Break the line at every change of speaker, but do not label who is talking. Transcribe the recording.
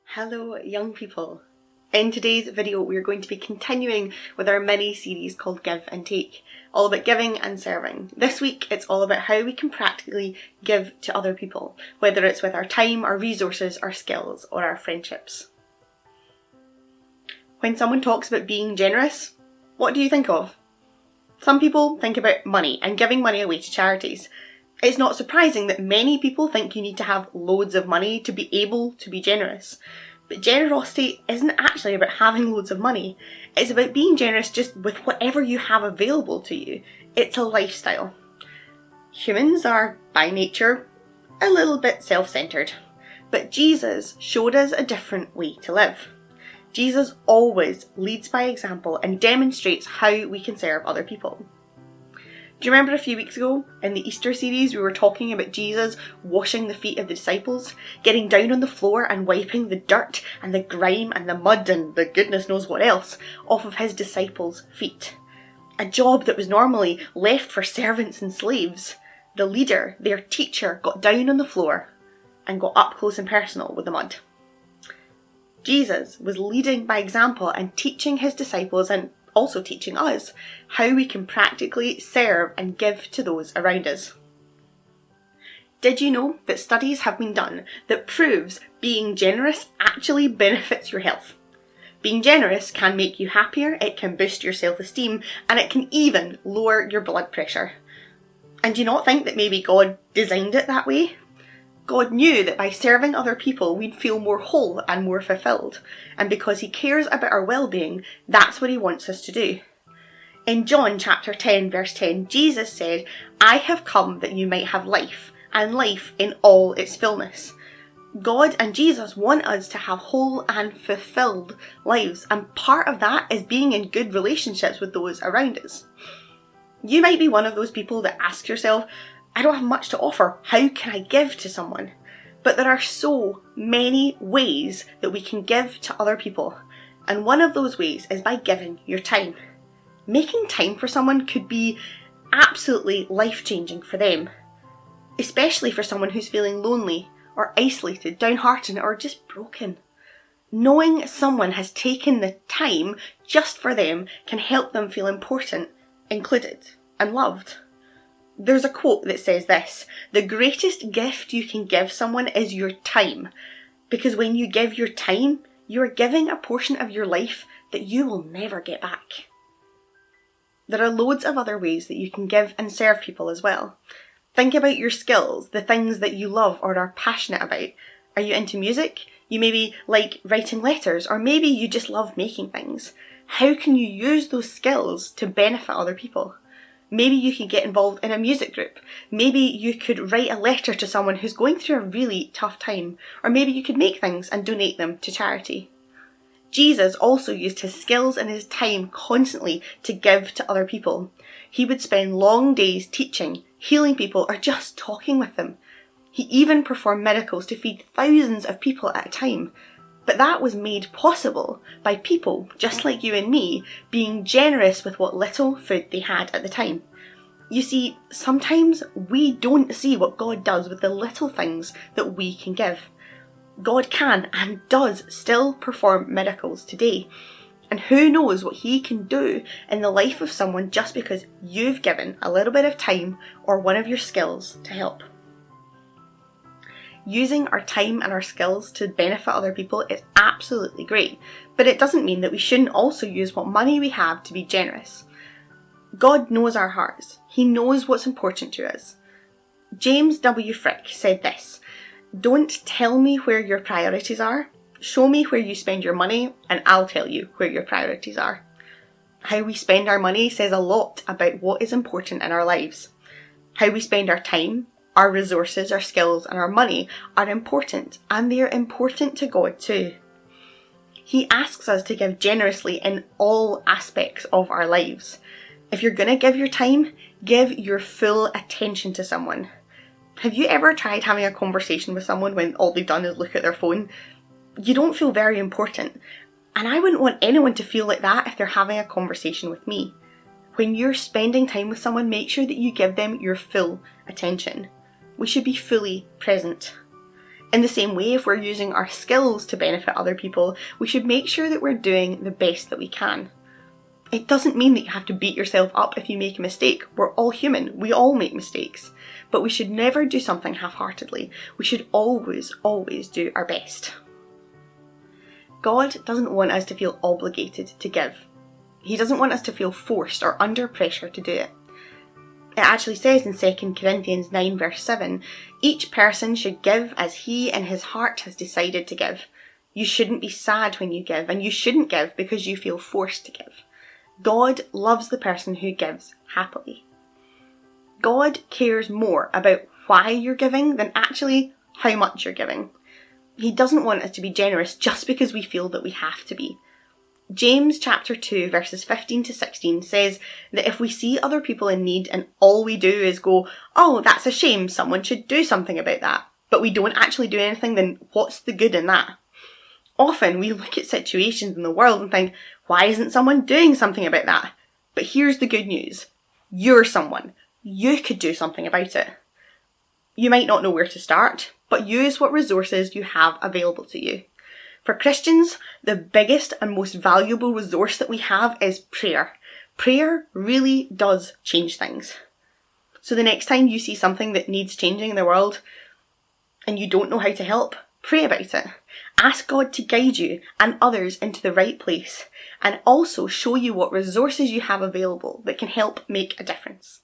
Hello young people. In today's video we're going to be continuing with our mini series called Give and Take, all about giving and serving. This week it's all about how we can practically give to other people, whether it's with our time, our resources, our skills or our friendships. When someone talks about being generous, what do you think of? Some people think about money and giving money away to charities. It's not surprising that many people think you need to have loads of money to be able to be generous. But generosity isn't actually about having loads of money. It's about being generous just with whatever you have available to you. It's a lifestyle. Humans are, by nature, a little bit self-centered. But Jesus showed us a different way to live. Jesus always leads by example and demonstrates how we can serve other people. Do you remember a few weeks ago in the Easter series we were talking about Jesus washing the feet of the disciples, getting down on the floor and wiping the dirt and the grime and the mud and the goodness knows what else off of his disciples' feet? A job that was normally left for servants and slaves. The leader, their teacher, got down on the floor and got up close and personal with the mud. Jesus was leading by example and teaching his disciples and also teaching us how we can practically serve and give to those around us. Did you know that studies have been done that proves being generous actually benefits your health? Being generous can make you happier, it can boost your self-esteem, and it can even lower your blood pressure. And do you not think that maybe God designed it that way? God knew that by serving other people we'd feel more whole and more fulfilled, and because he cares about our well-being, that's what he wants us to do. In John chapter 10 verse 10, Jesus said, "I have come that you might have life, and life in all its fullness." God and Jesus want us to have whole and fulfilled lives, and part of that is being in good relationships with those around us. You might be one of those people that ask yourself, I don't have much to offer, how can I give to someone? But there are so many ways that we can give to other people, and one of those ways is by giving your time. Making time for someone could be absolutely life-changing for them, especially for someone who's feeling lonely or isolated, downhearted or just broken. Knowing someone has taken the time just for them can help them feel important, included and loved. There's a quote that says this: "The greatest gift you can give someone is your time, because when you give your time, you are giving a portion of your life that you will never get back." There are loads of other ways that you can give and serve people as well. Think about your skills, the things that you love or are passionate about. Are you into music? You maybe like writing letters, or maybe you just love making things. How can you use those skills to benefit other people? Maybe you could get involved in a music group. Maybe you could write a letter to someone who's going through a really tough time. Or maybe you could make things and donate them to charity. Jesus also used his skills and his time constantly to give to other people. He would spend long days teaching, healing people, or just talking with them. He even performed miracles to feed thousands of people at a time. But that was made possible by people, just like you and me, being generous with what little food they had at the time. You see, sometimes we don't see what God does with the little things that we can give. God can and does still perform miracles today. And who knows what he can do in the life of someone just because you've given a little bit of time or one of your skills to help. Using our time and our skills to benefit other people is absolutely great, but it doesn't mean that we shouldn't also use what money we have to be generous. God knows our hearts. He knows what's important to us. James W. Frick said this: "Don't tell me where your priorities are. Show me where you spend your money and I'll tell you where your priorities are." How we spend our money says a lot about what is important in our lives. How we spend our time, our resources, our skills and our money are important, and they're important to God too. He asks us to give generously in all aspects of our lives. If you're going to give your time, give your full attention to someone. Have you ever tried having a conversation with someone when all they've done is look at their phone? You don't feel very important, and I wouldn't want anyone to feel like that if they're having a conversation with me. When you're spending time with someone, make sure that you give them your full attention. We should be fully present. In the same way, if we're using our skills to benefit other people, we should make sure that we're doing the best that we can. It doesn't mean that you have to beat yourself up if you make a mistake. We're all human. We all make mistakes. But we should never do something half-heartedly. We should always, always do our best. God doesn't want us to feel obligated to give. He doesn't want us to feel forced or under pressure to do it. It actually says in 2 Corinthians 9 verse 7, each person should give as he in his heart has decided to give. You shouldn't be sad when you give, and you shouldn't give because you feel forced to give. God loves the person who gives happily. God cares more about why you're giving than actually how much you're giving. He doesn't want us to be generous just because we feel that we have to be. James chapter 2 verses 15 to 16 says that if we see other people in need and all we do is go, oh, that's a shame, someone should do something about that, but we don't actually do anything, then what's the good in that? Often we look at situations in the world and think, why isn't someone doing something about that? But here's the good news. You're someone. You could do something about it. You might not know where to start, but use what resources you have available to you. For Christians, the biggest and most valuable resource that we have is prayer. Prayer really does change things. So the next time you see something that needs changing in the world and you don't know how to help, pray about it. Ask God to guide you and others into the right place, and also show you what resources you have available that can help make a difference.